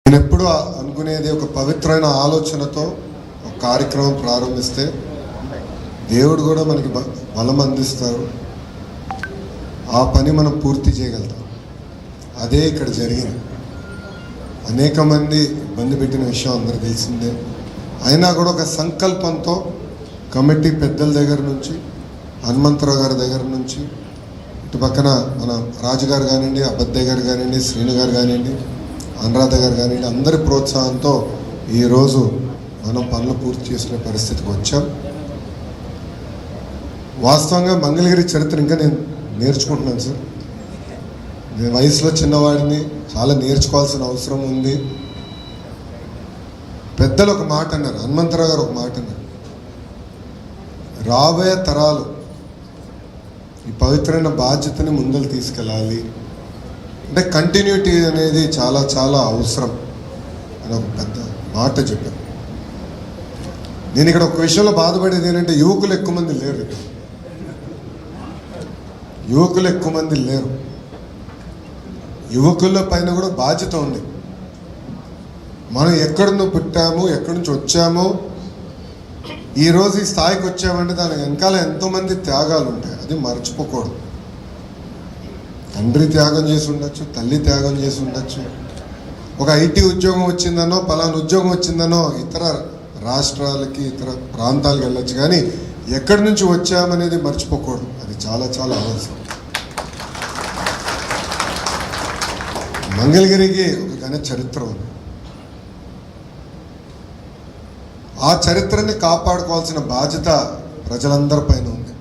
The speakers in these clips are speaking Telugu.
నేను ఎప్పుడు అనుకునేది ఒక పవిత్రమైన ఆలోచనతో ఒక కార్యక్రమం ప్రారంభిస్తే దేవుడు కూడా మనకి బలం అందిస్తారు, ఆ పని మనం పూర్తి చేయగలుగుతాం. అదే ఇక్కడ జరిగింది. అనేక మంది ఇబ్బంది పెట్టిన విషయం అందరూ తెలిసిందే. అయినా కూడా ఒక సంకల్పంతో కమిటీ పెద్దల దగ్గర నుంచి, హనుమంతరావు గారి దగ్గర నుంచి, ఇటు పక్కన మన రాజుగారు కానివ్వండి, అబద్దయ్య గారు కానివ్వండి, శ్రీను గారు కానివ్వండి, అనురాధ గారు కానివ్వండి, అందరి ప్రోత్సాహంతో ఈరోజు మనం పనులు పూర్తి చేసుకునే పరిస్థితికి వచ్చాం. వాస్తవంగా మంగళగిరి చరిత్ర ఇంకా నేను నేర్చుకుంటున్నాను సార్. నేను వయసులో చిన్నవాడిని, చాలా నేర్చుకోవాల్సిన అవసరం ఉంది. పెద్దలు ఒక మాట అన్నారు, హనుమంతరావు గారు ఒక మాట అన్నారు, రాబోయే తరాలు ఈ పవిత్రమైన బాధ్యతని ముందలు తీసుకెళ్ళాలి అంటే కంటిన్యూటీ అనేది చాలా చాలా అవసరం అని ఒక పెద్ద మాట చెప్పారు. నేను ఇక్కడ ఒక విషయంలో బాధపడేది ఏంటంటే యువకులు ఎక్కువ మంది లేరు. యువకులు ఎక్కువ మంది లేరు. యువకుల పైన కూడా బాధ్యత ఉంది. మనం ఎక్కడి నుంచి పుట్టాము, ఎక్కడి నుంచి వచ్చామో, ఈరోజు ఈ స్థాయికి వచ్చామంటే దాని వెనకాల ఎంతోమంది త్యాగాలు ఉంటాయి. అది మర్చిపోకూడదు. తండ్రి త్యాగం చేసి ఉండొచ్చు, తల్లి త్యాగం చేసి ఉండొచ్చు, ఒక ఐటీ ఉద్యోగం వచ్చిందనో, పలానా ఉద్యోగం వచ్చిందనో ఇతర రాష్ట్రాలకి, ఇతర ప్రాంతాలకు వెళ్ళొచ్చు, కానీ ఎక్కడి నుంచి వచ్చామనేది మర్చిపోకూడదు. అది చాలా చాలా అవసరం. మంగళగిరికి ఒక ఘన చరిత్ర ఉంది. ఆ చరిత్రని కాపాడుకోవాల్సిన బాధ్యత ప్రజలందరి పైన ఉంది.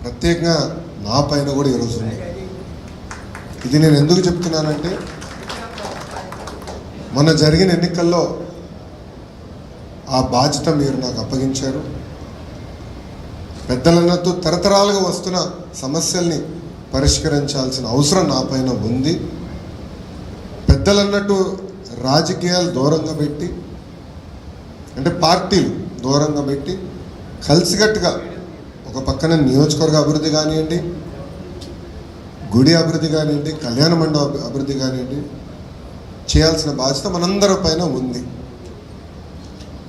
ప్రత్యేకంగా నా పైన కూడా ఈరోజు ఉంది. ఇది నేను ఎందుకు చెప్తున్నానంటే, మొన్న జరిగిన ఎన్నికల్లో ఆ బాధ్యత మీరు నాకు అప్పగించారు. పెద్దలన్నట్టు తరతరాలుగా వస్తున్న సమస్యల్ని పరిష్కరించాల్సిన అవసరం నా పైన ఉంది. పెద్దలన్నట్టు రాజకీయాలు దూరంగా పెట్టి, అంటే పార్టీలు దూరంగా పెట్టి, కలిసికట్టుగా ఒక పక్కన నియోజకవర్గ అభివృద్ధి కానివ్వండి, గుడి అభివృద్ధి కానివ్వండి, కళ్యాణ మండప అభివృద్ధి కానివ్వండి, చేయాల్సిన బాధ్యత మనందరి పైన ఉంది.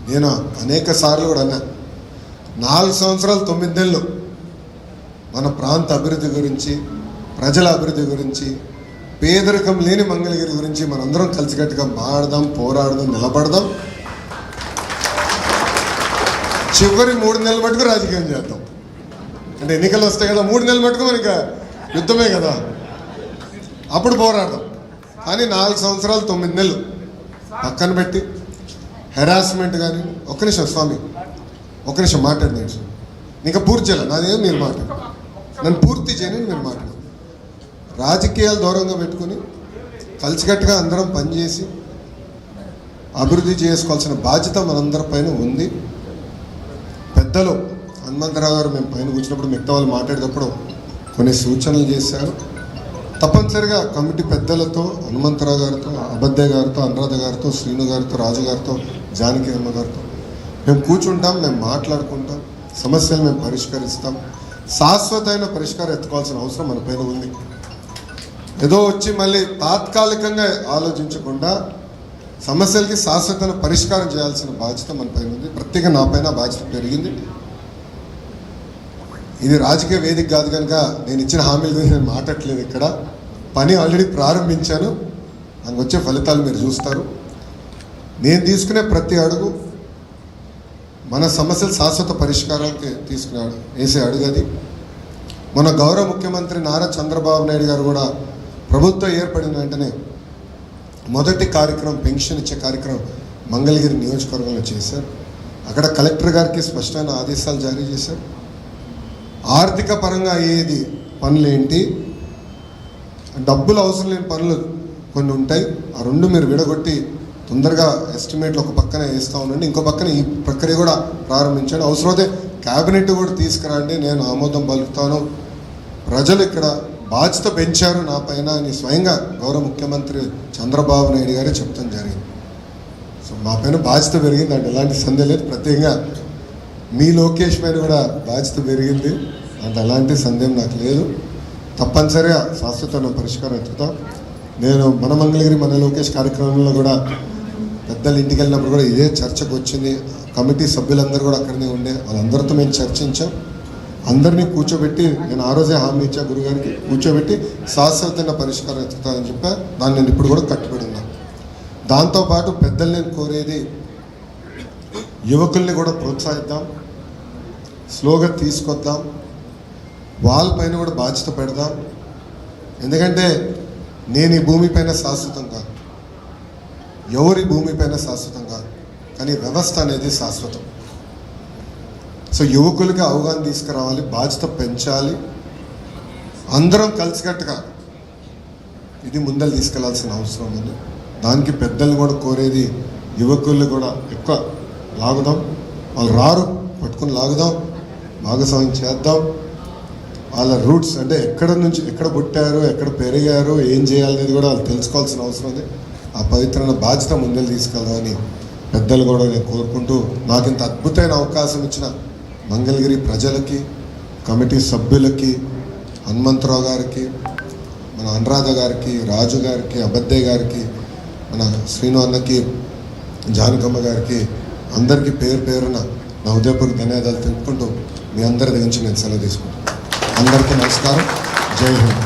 నేను అనేక సార్లు కూడా అన్నా, 4 సంవత్సరాలు 9 నెలలు మన ప్రాంత అభివృద్ధి గురించి, ప్రజల అభివృద్ధి గురించి, పేదరికం లేని మంగళగిరి గురించి మనందరం కలిసికట్టుగా మాడదాం, పోరాడదాం, నిలబడదాం. చివరి 3 నెలల మటుకు రాజకీయం చేద్దాం. అంటే ఎన్నికలు వస్తాయి కదా, 3 నెలల మటుకు మనకి యుద్ధమే కదా, అప్పుడు పోరాడదాం. కానీ 4 సంవత్సరాలు 9 నెలలు పక్కన పెట్టి హెరాస్మెంట్ కానీ, ఒక్క నిమిషం స్వామి, ఒక్క నిమిషం మాట్లాడి, ఇంకా పూర్తి చేయాలి. నాదేం మీరు మాట్లాడు, నన్ను పూర్తి చేయని మీరు మాట్లాడు. రాజకీయాలు దూరంగా పెట్టుకుని కలిసికట్టుగా అందరం పనిచేసి అభివృద్ధి చేసుకోవాల్సిన బాధ్యత మనందరి పైన ఉంది. పెద్దలు హనుమంతరావు గారు మేము పైన కూర్చున్నప్పుడు, మిగతా వాళ్ళు మాట్లాడేటప్పుడు కొన్ని సూచనలు చేశారు. తప్పనిసరిగా కమిటీ పెద్దలతో, హనుమంతరావు గారితో, అబద్దయ్య గారితో, అనురాధ గారితో, శ్రీను గారితో, రాజు గారితో, జానకి అమ్మ గారితో మేము కూర్చుంటాం, మేము మాట్లాడుకుంటాం, సమస్యలు మేము పరిష్కరిస్తాం. శాశ్వతమైన పరిష్కారం ఎత్తుకోవాల్సిన అవసరం మన పైన ఉంది. ఏదో వచ్చి మళ్ళీ తాత్కాలికంగా ఆలోచించకుండా సమస్యలకి శాశ్వతమైన పరిష్కారం చేయాల్సిన బాధ్యత మన పైన ఉంది. ప్రత్యేక నా పైన బాధ్యత పెరిగింది. ఇది రాజకీయ వేదిక కాదు కనుక నేను ఇచ్చిన హామీల గురించి నేను మాట్లాడట్లేదు. ఇక్కడ పని ఆల్రెడీ ప్రారంభించాను, దానికి వచ్చే ఫలితాలు మీరు చూస్తారు. నేను తీసుకునే ప్రతి అడుగు మన సమస్యలు శాశ్వత పరిష్కారానికి వేసే అడుగు అది. మన గౌరవ ముఖ్యమంత్రి నారా చంద్రబాబు నాయుడు గారు కూడా ప్రభుత్వం ఏర్పడిన వెంటనే మొదటి కార్యక్రమం పెన్షన్ ఇచ్చే కార్యక్రమం మంగళగిరి నియోజకవర్గంలో చేశారు. అక్కడ కలెక్టర్ గారికి స్పష్టమైన ఆదేశాలు జారీ చేశారు. ఆర్థిక పరంగా అయ్యేది పనులు ఏంటి, డబ్బులు అవసరం లేని పనులు కొన్ని ఉంటాయి, ఆ రెండు మీరు విడగొట్టి తొందరగా ఎస్టిమేట్లు ఒక పక్కన వేస్తూ ఉండండి, ఇంకో పక్కన ఈ ప్రక్రియ కూడా ప్రారంభించండి. అవసరమైతే క్యాబినెట్ కూడా తీసుకురండి, నేను ఆమోదం పలుకుతాను. ప్రజలు ఇక్కడ బాధ్యత పెంచారు నా పైన అని స్వయంగా గౌరవ ముఖ్యమంత్రి చంద్రబాబు నాయుడు గారే చెప్తాం జరిగింది. సో మా పైన బాధ్యత పెరిగింది అంటే ఎలాంటి సందేహం లేదు. ప్రత్యేకంగా మీ లోకేష్ పైన కూడా బాధ్యత పెరిగింది అంటే ఎలాంటి సందేహం నాకు లేదు. తప్పనిసరిగా శాశ్వతమైన పరిష్కారం ఎత్తుతాం. నేను మన మంగళగిరి మన లోకేష్ కార్యక్రమంలో కూడా పెద్దలు ఇంటికి వెళ్ళినప్పుడు కూడా ఇదే చర్చకు వచ్చింది. కమిటీ సభ్యులందరూ కూడా అక్కడనే ఉండే, వాళ్ళందరితో మేము చర్చించాం. అందరినీ కూర్చోబెట్టి నేను ఆ రోజే హామీ ఇచ్చా గురుగారికి, కూర్చోబెట్టి శాశ్వతమైన పరిష్కారం ఎత్తుతానని చెప్పా. దాన్ని నేను ఇప్పుడు కూడా కట్టుబడి ఉన్నాను. దాంతోపాటు పెద్దలు నేను కోరేది, యువకుల్ని కూడా ప్రోత్సహిద్దాం, స్లోగా తీసుకొద్దాం, వాళ్ళపైన కూడా బాధ్యత పెడదాం. ఎందుకంటే నేను ఈ భూమిపైన శాశ్వతం కాదు, ఎవరి భూమిపైన శాశ్వతం కాదు, కానీ వ్యవస్థ అనేది శాశ్వతం. సో యువకులకి అవగాహన తీసుకురావాలి, బాధ్యత పెంచాలి, అందరం కలిసికట్టుగా ఇది ముందలు తీసుకెళ్లాల్సిన అవసరం ఉంది. దానికి పెద్దలు కూడా కోరేది, యువకులు కూడా ఎక్కువ లాగుదాం, వాళ్ళు రారు పట్టుకుని లాగుదాం, భాగస్వామ్యం చేద్దాం. వాళ్ళ రూట్స్ అంటే ఎక్కడ నుంచి ఎక్కడ పుట్టారు, ఎక్కడ పెరిగారు, ఏం చేయాలనేది కూడా వాళ్ళు తెలుసుకోవాల్సిన అవసరం ఉంది. ఆ పవిత్రమైన బాధ్యత ముందలు తీసుకెళ్దామని పెద్దలు కూడా నేను కోరుకుంటూ, నాకు ఇంత అద్భుతమైన అవకాశం ఇచ్చిన మంగళగిరి ప్రజలకి, కమిటీ సభ్యులకి, హనుమంతరావు గారికి, మన అనురాధ గారికి, రాజు గారికి, అబద్దయ్య గారికి, మన శ్రీను అన్నకి, జానకమ్మ గారికి, అందరికీ పేరు పేరున నా హృదయపూర్వక ధన్యవాదాలు తెలుపుకుంటూ మీ అందరి దగ్గర నుంచి నేను సెలవు తీసుకుంటాను. అందరికీ నమస్కారం. జై హింద్.